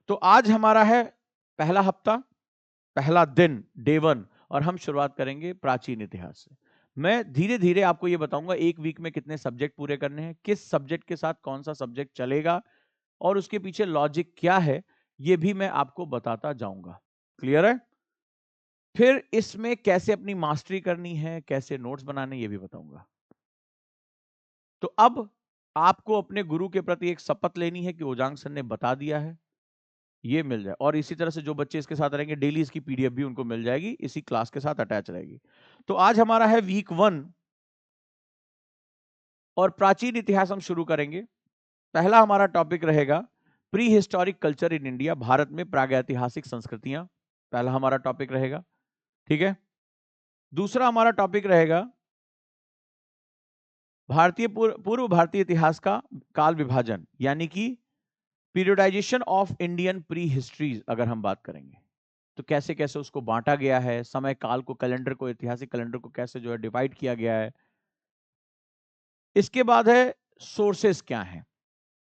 तो आज हमारा है पहला हफ्ता, पहला दिन, डे 1, और हम शुरुआत करेंगे प्राचीन इतिहास से। मैं धीरे धीरे आपको ये बताऊंगा एक वीक में कितने सब्जेक्ट पूरे करने हैं, किस सब्जेक्ट के साथ कौन सा सब्जेक्ट चलेगा और उसके पीछे लॉजिक क्या है, ये भी मैं आपको बताता जाऊंगा। क्लियर है? फिर इसमें कैसे अपनी मास्टरी करनी है, कैसे नोट्स बनाने, ये भी बताऊंगा। तो अब आपको अपने गुरु के प्रति एक शपथ लेनी है कि ओजांग सर ने बता दिया है, ये मिल जाए। और इसी तरह से जो बच्चे इसके साथ रहेंगे डेली इसकी पीडीएफ भी उनको मिल जाएगी, इसी क्लास के साथ अटैच रहेगी। तो आज हमारा है वीक 1 और प्राचीन इतिहास हम शुरू करेंगे। पहला हमारा टॉपिक रहेगा pre historic culture in India, Bharat में प्रागैतिहासिक संस्कृतियां, पहला हमारा टॉपिक रहेगा। ठीक है। दूसरा हमारा टॉपिक रहेगा पूर्व भारतीय इतिहास का काल विभाजन, यानी कि periodisation of Indian pre histories. अगर हम बात करेंगे तो कैसे कैसे उसको बांटा गया है, समय काल को, कैलेंडर को, ऐतिहासिक कैलेंडर को कैसे जो है डिवाइड किया गया है। इसके बाद है सोर्सेस क्या हैं,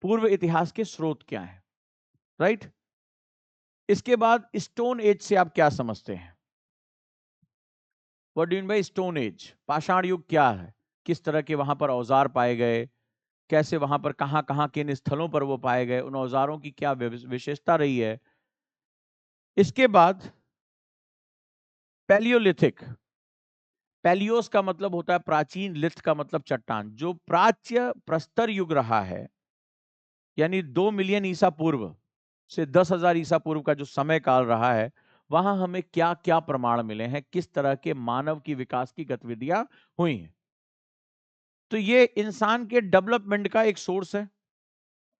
पूर्व इतिहास के स्रोत क्या हैं, राइट। इसके बाद स्टोन एज से आप क्या समझते हैं, what do you mean by stone age, पाषाण युग क्या है, किस तरह के वहां पर औजार पाए गए, कैसे वहां पर कहां कहां किन स्थलों पर वो पाए गए, उन औजारों की क्या विशेषता रही है। इसके बाद पैलियोलिथिक, पैलियोस का मतलब होता है प्राचीन, लिथ का मतलब चट्टान, जो प्राच्य प्रस्तर युग रहा है, यानी 2 मिलियन ईसा पूर्व से 10,000 ईसा पूर्व का जो समय काल रहा है, वहां हमें क्या क्या प्रमाण मिले हैं, किस तरह के मानव की विकास की गतिविधियां हुई हैं। तो ये इंसान के डेवलपमेंट का एक सोर्स है,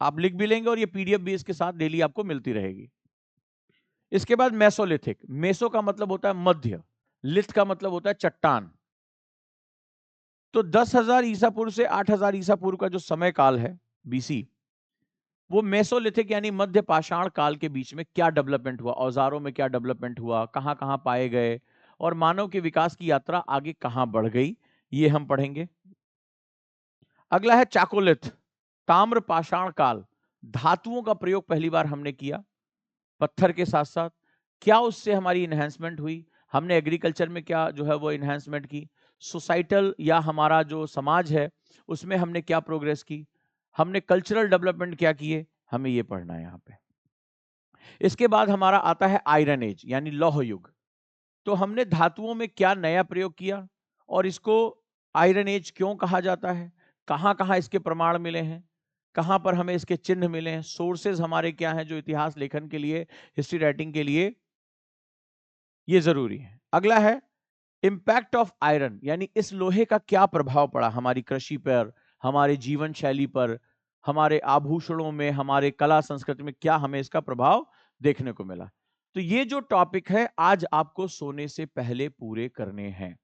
आप लिख भी लेंगे और ये पीडीएफ भी इसके साथ डेली आपको मिलती रहेगी। इसके बाद मेसोलिथिक, मेसो का मतलब होता है मध्य, लिथ का मतलब होता है चट्टान। तो 10,000 ईसा पूर्व से 8,000 ईसा पूर्व का जो समय काल है, बीसी, वो मेसोलिथिक यानी मध्य पाषाण काल के बीच में क्या डेवलपमेंट हुआ, औजारों में क्या डेवलपमेंट हुआ, कहां कहां पाए गए, और मानव के विकास की यात्रा आगे कहां बढ़ गई, ये हम पढ़ेंगे। अगला है चाकोलिथ, ताम्र पाषाण काल, धातुओं का प्रयोग पहली बार हमने किया पत्थर के साथ साथ, क्या उससे हमारी इन्हेंसमेंट हुई, हमने एग्रीकल्चर में क्या जो है वो इन्हेंसमेंट की, सोसाइटल या हमारा जो समाज है उसमें हमने क्या प्रोग्रेस की, हमने कल्चरल डेवलपमेंट क्या किए, हमें ये पढ़ना है यहाँ पे। इसके बाद हमारा आता है आयरन एज यानी लौह युग। तो हमने धातुओं में क्या नया प्रयोग किया और इसको आयरन एज क्यों कहा जाता है, कहां कहां इसके प्रमाण मिले हैं, कहां पर हमें इसके चिन्ह मिले हैं, सोर्सेज हमारे क्या हैं जो इतिहास लेखन के लिए, हिस्ट्री राइटिंग के लिए ये जरूरी है। अगला है इंपैक्ट ऑफ आयरन, यानी इस लोहे का क्या प्रभाव पड़ा हमारी कृषि पर, हमारे जीवन शैली पर, हमारे आभूषणों में, हमारे कला संस्कृति में क्या हमें इसका प्रभाव देखने को मिला। तो ये जो टॉपिक है आज आपको सोने से पहले पूरे करने हैं।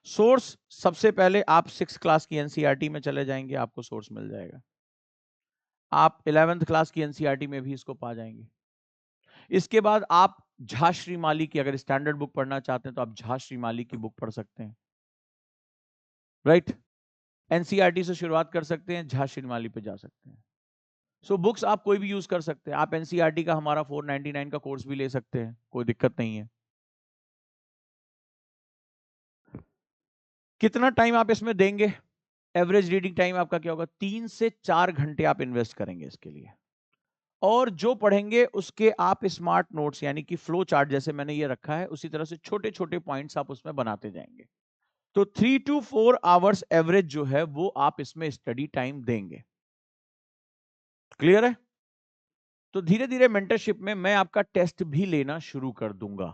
सोर्स सबसे पहले आप 6 क्लास की एनसीईआरटी में चले जाएंगे, आपको सोर्स मिल जाएगा। आप 11th क्लास की एनसीईआरटी में भी इसको पा जाएंगे। इसके बाद आप झा श्रीमाली की अगर स्टैंडर्ड बुक पढ़ना चाहते हैं तो आप झा श्रीमाली की बुक पढ़ सकते हैं, राइट। एनसीईआरटी से शुरुआत कर सकते हैं, झा श्रीमाली पे जा सकते हैं। सो बुक्स आप कोई भी यूज कर सकते हैं, आप एनसीईआरटी का हमारा 499 का कोर्स भी ले सकते हैं, कोई दिक्कत नहीं है। कितना टाइम आप इसमें देंगे, एवरेज रीडिंग टाइम आपका क्या होगा, 3 से 4 घंटे आप इन्वेस्ट करेंगे इसके लिए। और जो पढ़ेंगे उसके आप स्मार्ट नोट्स यानी कि फ्लो चार्ट जैसे मैंने ये रखा है उसी तरह से छोटे छोटे पॉइंट्स आप उसमें बनाते जाएंगे। तो 3 to 4 आवर्स एवरेज जो है वो आप इसमें स्टडी टाइम देंगे। क्लियर है? तो धीरे धीरे मेंटरशिप में मैं आपका टेस्ट भी लेना शुरू कर दूंगा।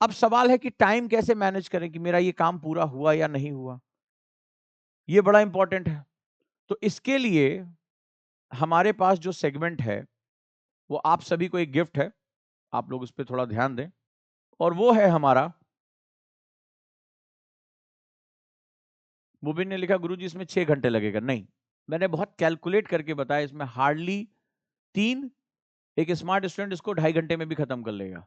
अब सवाल है कि टाइम कैसे मैनेज करें कि मेरा ये काम पूरा हुआ या नहीं हुआ, ये बड़ा इंपॉर्टेंट है। तो इसके लिए हमारे पास जो सेगमेंट है वो आप सभी को एक गिफ्ट है, आप लोग उस पर थोड़ा ध्यान दें, और वो है हमारा, मुबिन ने लिखा गुरुजी इसमें 6 घंटे लगेगा, नहीं, मैंने बहुत कैलकुलेट करके बताया, इसमें हार्डली 3, एक स्मार्ट स्टूडेंट इसको 2.5 घंटे में भी खत्म कर लेगा,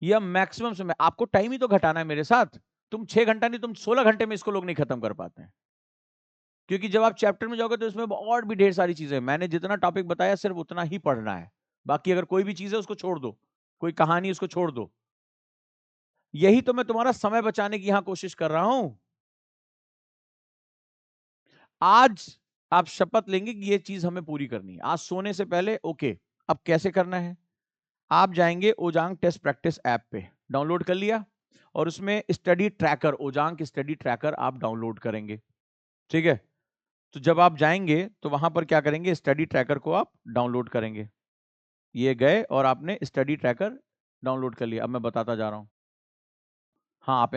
या मैक्सिमम समय। आपको टाइम ही तो घटाना है मेरे साथ, तुम 6 घंटा नहीं, तुम 16 घंटे में इसको लोग नहीं खत्म कर पाते हैं। क्योंकि जब आप चैप्टर में जाओगे तो इसमें और भी ढेर सारी चीजें, मैंने जितना टॉपिक बताया सिर्फ उतना ही पढ़ना है, बाकी अगर कोई भी चीज है उसको छोड़ दो, कोई कहानी उसको छोड़ दो। यही तो मैं तुम्हारा समय बचाने की यहां कोशिश कर रहा हूं। आज आप शपथ लेंगे कि ये चीज हमें पूरी करनी है आज सोने से पहले। ओके, अब कैसे करना है? आप जाएंगे ओजांग टेस्ट प्रैक्टिस ऐप पे, डाउनलोड कर लिया, और उसमें स्टडी ट्रैकर, ओजांग स्टडी ट्रैकर आप डाउनलोड करेंगे। ठीक है, तो जब आप जाएंगे तो वहां पर क्या करेंगे, स्टडी ट्रैकर को आप डाउनलोड करेंगे। ये गए और आपने स्टडी ट्रैकर डाउनलोड कर लिया। अब मैं बताता जा रहा हूं। हाँ, आप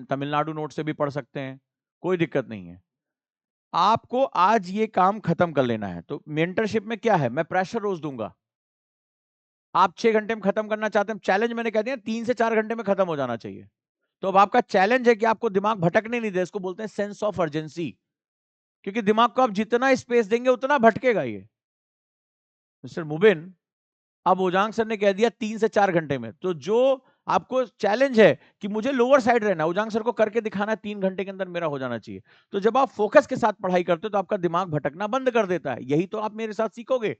तमिलनाडु नोट से भी पढ़ सकते हैं, कोई दिक्कत नहीं है। आपको आज ये काम खत्म कर लेना है। तो मेंटरशिप में क्या है, मैं प्रेशर रोज दूंगा। आप 6 घंटे में खत्म करना चाहते हैं, चैलेंज मैंने कह दिया 3 से 4 घंटे में खत्म हो जाना चाहिए। तो अब आपका चैलेंज है कि आपको दिमाग भटकने नहीं दे, इसको बोलते हैं सेंस ऑफ अर्जेंसी। क्योंकि दिमाग को आप जितना स्पेस देंगे उतना भटकेगा ये। मिस्टर मुबिन, अब ओजांग सर ने कह दिया 3 से 4 घंटे में, तो जो आपको चैलेंज है कि मुझे लोअर साइड रहना, ओजांग सर को करके दिखाना है 3 घंटे के अंदर मेरा हो जाना चाहिए। तो जब आप फोकस के साथ पढ़ाई करते हो तो आपका दिमाग भटकना बंद कर देता है। यही तो आप मेरे साथ सीखोगे।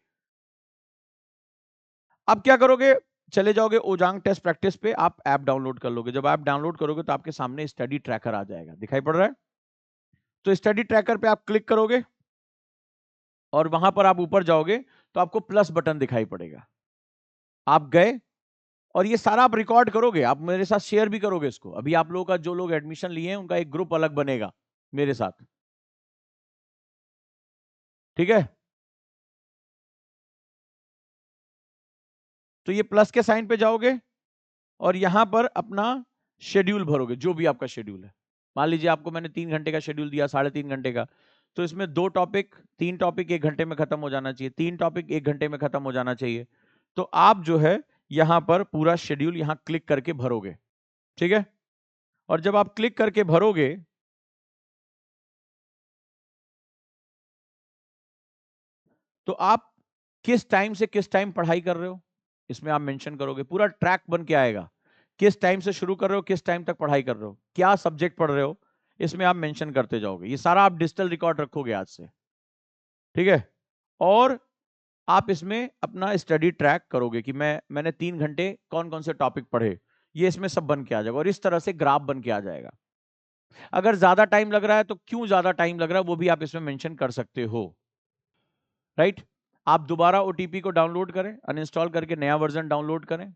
अब क्या करोगे, चले जाओगे ओजांग टेस्ट प्रैक्टिस पे, आप ऐप डाउनलोड कर लोगे। जब ऐप डाउनलोड करोगे तो आपके सामने स्टडी ट्रैकर आ जाएगा, दिखाई पड़ रहा है? तो स्टडी ट्रैकर पे आप क्लिक करोगे और वहां पर आप ऊपर जाओगे तो आपको प्लस बटन दिखाई पड़ेगा। आप गए और ये सारा आप रिकॉर्ड करोगे, आप मेरे साथ शेयर भी करोगे इसको। अभी आप लोगों का, जो लोग एडमिशन लिए हैं उनका एक ग्रुप अलग बनेगा मेरे साथ। ठीक है, तो ये प्लस के साइन पे जाओगे और यहां पर अपना शेड्यूल भरोगे, जो भी आपका शेड्यूल है। मान लीजिए आपको मैंने 3 घंटे का शेड्यूल दिया, 3.5 घंटे का, तो इसमें 2 टॉपिक, 3 टॉपिक 1 घंटे में खत्म हो जाना चाहिए, 3 टॉपिक 1 घंटे में खत्म हो जाना चाहिए। तो आप जो है यहां पर पूरा शेड्यूल यहां क्लिक करके भरोगे। ठीक है, और जब आप क्लिक करके भरोगे तो आप किस टाइम से किस टाइम पढ़ाई कर रहे हो इसमें आप मेंशन करोगे। पूरा ट्रैक बन के आएगा, किस टाइम से शुरू कर रहे हो, किस टाइम तक पढ़ाई कर रहे हो, क्या सब्जेक्ट पढ़ रहे हो, इसमें आप मेंशन करते जाओगे। ये सारा आप डिजिटल रिकॉर्ड रखोगे आज से। ठीक है, और आप इसमें अपना स्टडी ट्रैक करोगे कि मैंने 3 घंटे कौन कौन से टॉपिक पढ़े, ये इसमें सब बन के आ जाएगा। और इस तरह से ग्राफ बन के आ जाएगा। अगर ज्यादा टाइम लग रहा है तो क्यों ज्यादा टाइम लग रहा है वो भी आप इसमें मेंशन कर सकते हो। राइट, आप दोबारा ओटीपी को डाउनलोड करें, अनइंस्टॉल करके नया वर्जन डाउनलोड करें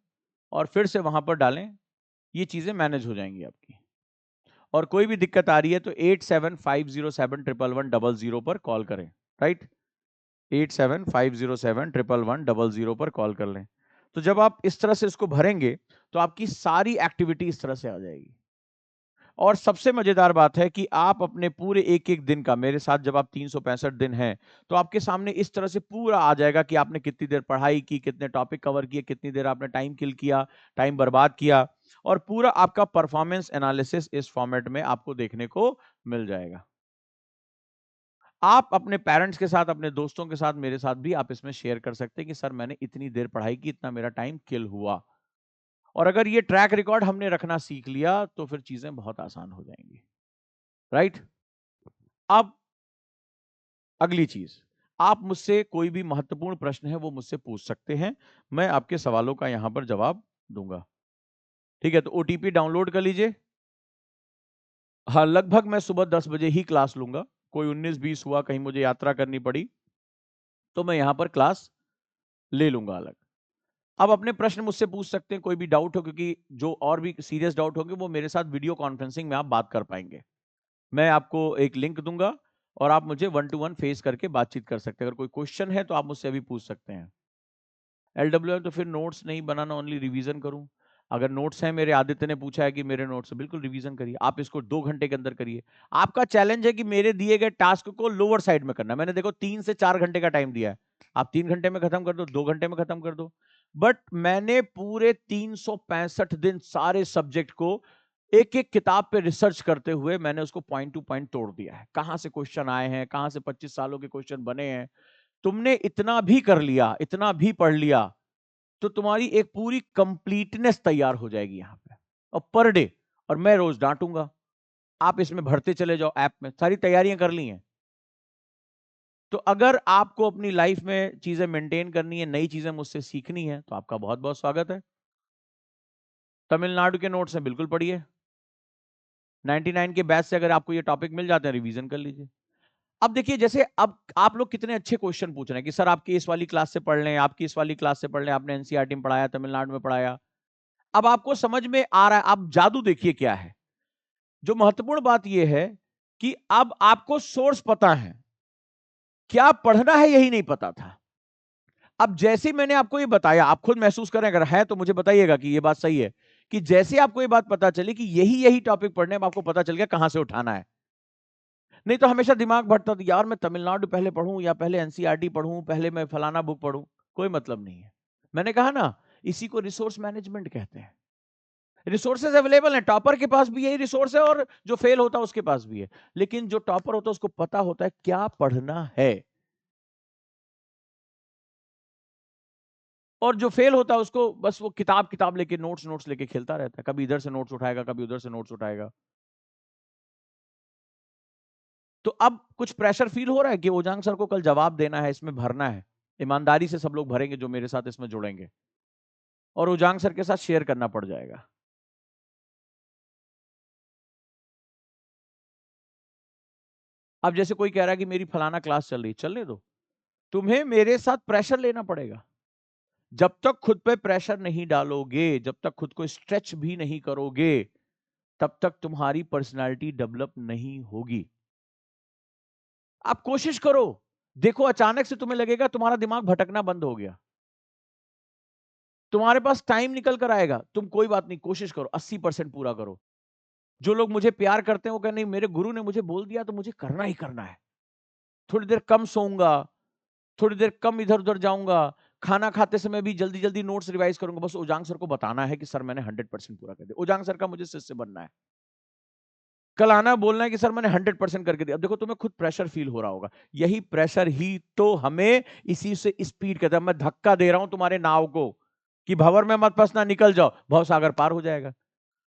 और फिर से वहां पर डालें। ये चीजें मैनेज हो जाएंगी आपकी। और कोई भी दिक्कत आ रही है तो 8750711100 पर कॉल करें। राइट, 8750711100 पर कॉल कर लें। तो जब आप इस तरह से इसको भरेंगे तो आपकी सारी एक्टिविटी इस तरह से आ जाएगी। और सबसे मजेदार बात है कि आप अपने पूरे एक एक दिन का मेरे साथ, जब आप 365 दिन हैं तो आपके सामने इस तरह से पूरा आ जाएगा कि आपने कितनी देर पढ़ाई की, कितने टॉपिक कवर किए, कितनी देर आपने टाइम किल किया, टाइम बर्बाद किया, और पूरा आपका परफॉर्मेंस एनालिसिस इस फॉर्मेट में आपको देखने को मिल जाएगा। आप अपने पेरेंट्स के साथ, अपने दोस्तों के साथ, मेरे साथ भी आप इसमें शेयर कर सकते हैं कि सर मैंने इतनी देर पढ़ाई की, इतना मेरा टाइम किल हुआ। और अगर ये ट्रैक रिकॉर्ड हमने रखना सीख लिया तो फिर चीजें बहुत आसान हो जाएंगी। राइट, अब अगली चीज, आप मुझसे कोई भी महत्वपूर्ण प्रश्न है वो मुझसे पूछ सकते हैं, मैं आपके सवालों का यहां पर जवाब दूंगा। ठीक है, तो ओटीपी डाउनलोड कर लीजिए। हाँ, लगभग मैं सुबह 10 बजे ही क्लास लूंगा। कोई 19-20 हुआ, कहीं मुझे यात्रा करनी पड़ी तो मैं यहां पर क्लास ले लूंगा अलग। अब अपने प्रश्न मुझसे पूछ सकते हैं, कोई भी डाउट हो, क्योंकि जो और भी सीरियस डाउट होंगे वो मेरे साथ वीडियो कॉन्फ्रेंसिंग में आप बात कर पाएंगे। मैं आपको एक लिंक दूंगा और आप मुझे 1-to-1 फेस करके बातचीत कर सकते हैं। अगर कोई क्वेश्चन है तो आप मुझसे अभी पूछ सकते हैं। एलडब्ल्यूएम तो फिर नोट्स नहीं बनाना, ओनली रिवीजन करूं। अगर नोट्स हैं, मेरे आदित्य ने पूछा है कि मेरे नोट्स, बिल्कुल रिवीजन करिए। आप इसको 2 घंटे के अंदर करिए। आपका चैलेंज है कि मेरे दिए गए टास्क को लोअर साइड में करना। मैंने देखो 3 से 4 घंटे का टाइम दिया है, आप 3 घंटे में खत्म कर दो, 2 घंटे में खत्म कर दो। बट मैंने पूरे 365 दिन सारे सब्जेक्ट को एक एक किताब पे रिसर्च करते हुए मैंने उसको पॉइंट टू पॉइंट तोड़ दिया है। कहां से क्वेश्चन आए हैं, कहां से 25 सालों के क्वेश्चन बने हैं। तुमने इतना भी कर लिया, इतना भी पढ़ लिया, तो तुम्हारी एक पूरी कंप्लीटनेस तैयार हो जाएगी यहां पे, और पर डे। और मैं रोज डांटूंगा, आप इसमें भरते चले जाओ। ऐप में सारी तैयारियां कर ली हैं। तो अगर आपको अपनी लाइफ में चीजें मेंटेन करनी है, नई चीजें मुझसे सीखनी है, तो आपका बहुत बहुत स्वागत है। तमिलनाडु के नोट्स हैं, बिल्कुल पढ़िए। 99 के बैच से अगर आपको ये टॉपिक मिल जाते हैं, रिवीजन कर लीजिए। अब देखिए, जैसे अब आप लोग कितने अच्छे क्वेश्चन पूछ रहे हैं कि सर आपकी इस वाली क्लास से पढ़ लें, आपकी इस वाली क्लास से पढ़ लें, आपने एनसीईआरटी में पढ़ाया, तमिलनाडु में पढ़ाया। अब आपको समझ में आ रहा है। अब जादू देखिए क्या है। जो महत्वपूर्ण बात यह है कि अब आपको सोर्स पता है, क्या पढ़ना है यही नहीं पता था। अब जैसे मैंने आपको ये बताया, आप खुद महसूस करें, अगर है तो मुझे बताइएगा कि ये बात सही है, कि जैसे आपको ये बात पता चली कि यही यही टॉपिक पढ़ने, अब आपको पता चल गया कहां से उठाना है। नहीं तो हमेशा दिमाग भटता था, यार मैं तमिलनाडु पहले पढ़ूं या पहले एनसीईआरटी पढ़ूं, पहले मैं फलाना बुक पढ़ूं। कोई मतलब नहीं है। मैंने कहा ना, इसी को रिसोर्स मैनेजमेंट कहते हैं। रिसोर्सेज अवेलेबल हैं, टॉपर के पास भी यही रिसोर्स है और जो फेल होता है उसके पास भी है। लेकिन जो टॉपर होता है उसको पता होता है क्या पढ़ना है, और जो फेल होता है उसको बस वो किताब किताब लेके, नोट्स नोट्स लेके खेलता रहता है। कभी इधर से नोट्स उठाएगा, कभी उधर से नोट्स उठाएगा। तो अब कुछ प्रेशर फील हो रहा है कि ओजांग सर को कल जवाब देना है, इसमें भरना है। ईमानदारी से सब लोग भरेंगे जो मेरे साथ इसमें जुड़ेंगे, और ओजांग सर के साथ शेयर करना पड़ जाएगा। अब जैसे कोई कह रहा है कि मेरी फलाना क्लास चल रही, चलने दो। तुम्हें मेरे साथ प्रेशर लेना पड़ेगा। जब तक खुद पे प्रेशर नहीं डालोगे, जब तक खुद को स्ट्रेच भी नहीं करोगे, तब तक तुम्हारी पर्सनालिटी डेवलप नहीं होगी। आप कोशिश करो, देखो अचानक से तुम्हें लगेगा तुम्हारा दिमाग भटकना बंद हो गया, तुम्हारे पास टाइम निकल कर आएगा। तुम कोई बात नहीं, कोशिश करो, 80% पूरा करो। जो लोग मुझे प्यार करते हैं वो कहते नहीं, मेरे गुरु ने मुझे बोल दिया तो मुझे करना ही करना है। थोड़ी देर कम सोऊंगा, थोड़ी देर कम इधर उधर जाऊंगा, खाना खाते समय भी जल्दी जल्दी नोट्स रिवाइज करूंगा। बस ओजांग सर को बताना है कि सर मैंने 100% पूरा कर दिया, ओजांग सर का मुझे शिष्य बनना है। कल आना बोलना है कि सर मैंने 100% करके दिया। अब देखो तुम्हें खुद प्रेशर फील हो रहा होगा। यही प्रेशर ही तो हमें इसी से स्पीड कहता है। मैं धक्का दे रहा हूं तुम्हारे नाव को कि भंवर में मत फंसना, निकल जाओ, भव सागर पार हो जाएगा।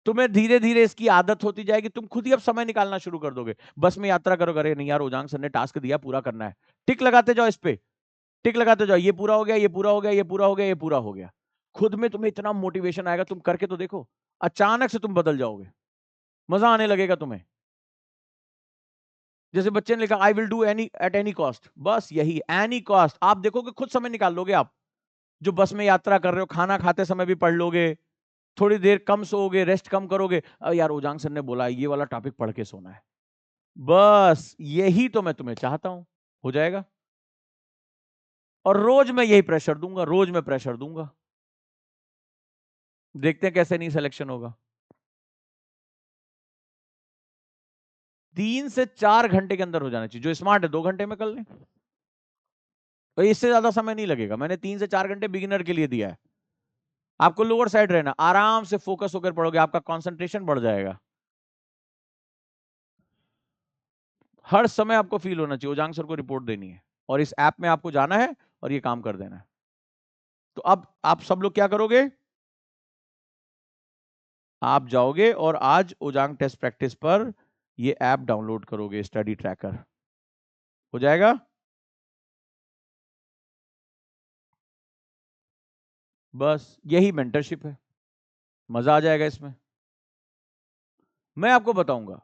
तुम्हें धीरे धीरे इसकी आदत होती जाएगी, तुम खुद ही अब समय निकालना शुरू कर दोगे। बस में यात्रा करोगे, अरे नहीं यार ओजांग सर ने टास्क दिया, पूरा करना है, टिक लगाते जाओ, इस पे टिक लगाते जाओ, ये पूरा हो गया, ये पूरा हो गया, ये पूरा हो गया, ये पूरा हो गया। खुद में तुम्हें इतना मोटिवेशन आएगा, तुम करके तो देखो, अचानक से तुम बदल जाओगे, मजा आने लगेगा तुम्हें। जैसे बच्चे ने लिखा I will do any at any cost, बस यही एनी कॉस्ट। आप देखोगे खुद समय निकाल लोगे। आप जो बस में यात्रा कर रहे हो, खाना खाते समय भी पढ़ लोगे, थोड़ी देर कम सोओगे, रेस्ट कम करोगे, यार ओजांग सर ने बोला ये वाला टॉपिक पढ़ के सोना है, बस यही तो मैं तुम्हें चाहता हूं, हो जाएगा। और रोज मैं यही प्रेशर दूंगा, रोज मैं प्रेशर दूंगा, देखते हैं कैसे नहीं सिलेक्शन होगा। 3 से 4 घंटे के अंदर हो जाना चाहिए। जो स्मार्ट है 2 घंटे में कर लें, तो इससे ज्यादा समय नहीं लगेगा। मैंने 3 से 4 घंटे बिगिनर के लिए दिया है। आपको लोअर साइड रहना, आराम से फोकस होकर पढ़ोगे, आपका कंसंट्रेशन बढ़ जाएगा। हर समय आपको फील होना चाहिए ओजांग सर को रिपोर्ट देनी है, और इस ऐप में आपको जाना है और ये काम कर देना है। तो अब आप सब लोग क्या करोगे, आप जाओगे और आज ओजांग टेस्ट प्रैक्टिस पर ये ऐप डाउनलोड करोगे, स्टडी ट्रैकर, हो जाएगा। बस यही मेंटरशिप है, मजा आ जाएगा इसमें। मैं आपको बताऊंगा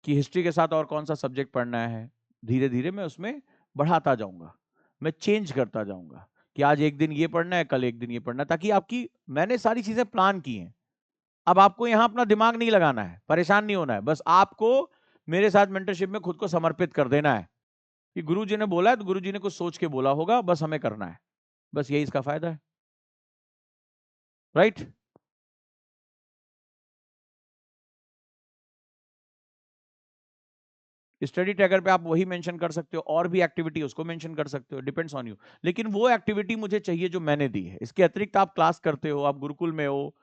कि हिस्ट्री के साथ और कौन सा सब्जेक्ट पढ़ना है, धीरे धीरे मैं उसमें बढ़ाता जाऊंगा, मैं चेंज करता जाऊंगा कि आज एक दिन ये पढ़ना है, कल एक दिन ये पढ़ना है, ताकि आपकी, मैंने सारी चीजें प्लान की हैं। अब आपको यहां अपना दिमाग नहीं लगाना है, परेशान नहीं होना है, बस आपको मेरे साथ मेंटरशिप में खुद को समर्पित कर देना है कि गुरुजी ने बोला है तो गुरुजी ने कुछ सोच के बोला होगा, बस हमें करना है। बस यही इसका फायदा है, राइट। स्टडी ट्रैकर पे आप वही मेंशन कर सकते हो, और भी एक्टिविटी उसको मेंशन कर सकते हो, डिपेंड्स ऑन यू। लेकिन वो एक्टिविटी मुझे चाहिए जो मैंने दी है। इसके अतिरिक्त आप क्लास करते हो, आप गुरुकुल में हो,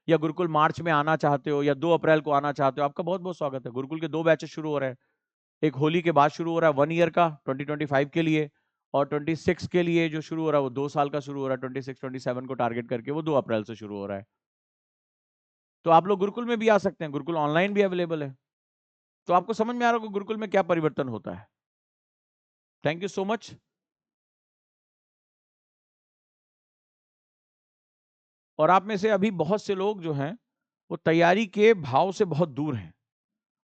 या गुरुकुल मार्च में आना चाहते हो, या 2 अप्रैल को आना चाहते हो, आपका बहुत बहुत स्वागत है। गुरुकुल के 2 बैचेस शुरू हो रहे हैं। एक होली के बाद शुरू हो रहा है 1 ईयर का 2025 के लिए, और 26 के लिए जो शुरू हो रहा है वो 2 साल का शुरू हो रहा है, 26-27 को टारगेट करके, वो 2 अप्रैल से शुरू हो रहा है। तो आप लोग गुरुकुल में भी आ सकते हैं, गुरुकुल ऑनलाइन भी अवेलेबल है। तो आपको समझ में आ रहा होगा गुरुकुल में क्या परिवर्तन होता है। Thank you so much. और आप में से अभी बहुत से लोग जो हैं वो तैयारी के भाव से बहुत दूर हैं।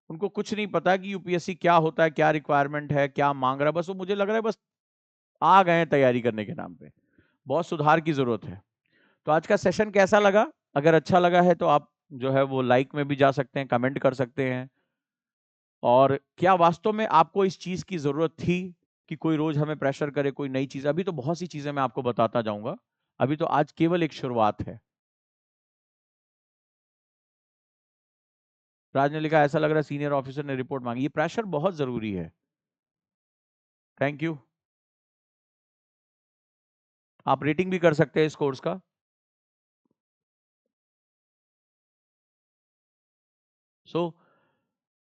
उनको कुछ नहीं पता कि यूपीएससी क्या होता है, क्या रिक्वायरमेंट है, क्या मांग रहा है। बस वो, मुझे लग रहा है, बस आ गए हैं तैयारी करने के नाम पे। बहुत सुधार की जरूरत है। तो आज का सेशन कैसा लगा? अगर अच्छा लगा है तो आप जो है वो लाइक में भी जा सकते हैं, कमेंट कर सकते हैं। और क्या वास्तव में आपको इस चीज की जरूरत थी कि कोई रोज हमें प्रेशर करे, कोई नई चीज? अभी तो बहुत सी चीजें मैं आपको बताता जाऊंगा। अभी तो आज केवल एक शुरुआत है। राज ने लिखा, ऐसा लग रहा है सीनियर ऑफिसर ने रिपोर्ट मांगी। ये प्रेशर बहुत जरूरी है। Thank you. आप रेटिंग भी कर सकते हैं इस कोर्स का।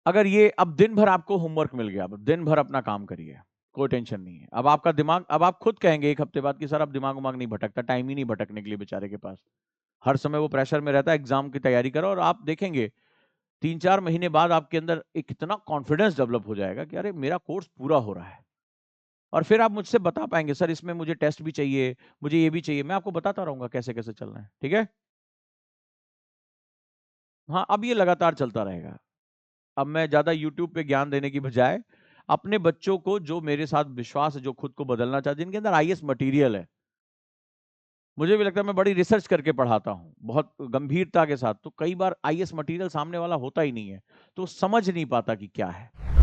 अगर ये अब दिन भर आपको होमवर्क मिल गया, अब दिन भर अपना काम करिए, कोई टेंशन नहीं है। अब आपका दिमाग, अब आप खुद कहेंगे एक हफ्ते बाद कि सर अब दिमाग उमाग नहीं भटकता, टाइम ही नहीं भटकने के लिए बेचारे के पास। हर समय वो प्रेशर में रहता है, एग्जाम की तैयारी करो, और आप देखेंगे 3-4 महीने बाद आपके अंदर एक इतना कॉन्फिडेंस डेवलप हो जाएगा कि अरे मेरा कोर्स पूरा हो रहा है। और फिर आप मुझसे बता पाएंगे, सर इसमें मुझे टेस्ट भी चाहिए, मुझे ये भी चाहिए। मैं आपको बताता रहूंगा कैसे कैसे चलना है। ठीक है? हाँ, अब ये लगातार चलता रहेगा। अब मैं ज्यादा यूट्यूब पे ज्ञान देने की बजाय अपने बच्चों को, जो मेरे साथ विश्वास है, जो खुद को बदलना चाहते हैं, जिनके अंदर आईएएस मटेरियल है, मुझे भी लगता है मैं बड़ी रिसर्च करके पढ़ाता हूँ बहुत गंभीरता के साथ। तो कई बार आईएएस मटेरियल सामने वाला होता ही नहीं है, तो समझ नहीं पाता कि क्या है।